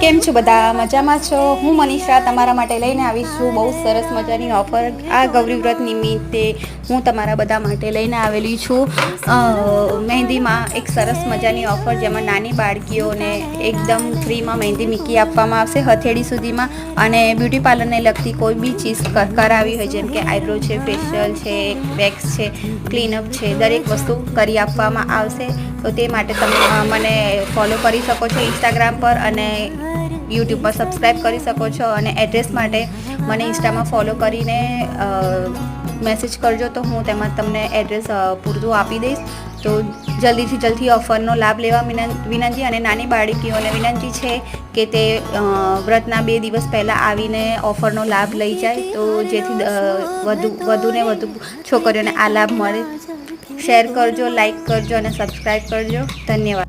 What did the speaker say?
કેમ છો બધા? મજામાં છો? હું મનીષા તમારા માટે લઈને આવી છું બહુ સરસ મજાની ઓફર. આ ગૌરી વ્રત નિમિત્તે હું તમારા બધા માટે લઈને આવેલી છું મહેંદીમાં એક સરસ મજાની ઓફર, જેમાં નાની બાળકીઓને એકદમ ફ્રીમાં મહેંદી મૂકી આપવામાં આવશે હથેળી સુધીમાં. અને બ્યુટી પાર્લરને લગતી કોઈ બી ચીઝ કરાવી હોય, જેમ કે આઈબ્રો છે, ફેશિયલ છે, વેક્સ છે, ક્લીનઅપ છે, દરેક વસ્તુ કરી આપવામાં આવશે. તો તે માટે તમે મને ફોલો કરી શકો છો ઇન્સ્ટાગ્રામ પર, અને યુટ્યુબ પર સબસ્ક્રાઈબ કરી શકો છો. અને એડ્રેસ માટે મને ઇન્સ્ટામાં ફોલો કરીને મેસેજ કરજો, તો હું તેમાં તમને એડ્રેસ પૂરતું આપી દઈશ. તો જલ્દીથી જલ્દી ઓફરનો લાભ લેવા વિનંતી. અને નાની બાળકીઓને વિનંતી છે કે તે વ્રતના 2 દિવસ પહેલાં આવીને ઓફરનો લાભ લઈ જાય, તો જેથી વધુને વધુ છોકરીઓને આ લાભ મળે. શેર કરજો, લાઈક કરજો અને સબસ્ક્રાઈબ કરજો. ધન્યવાદ.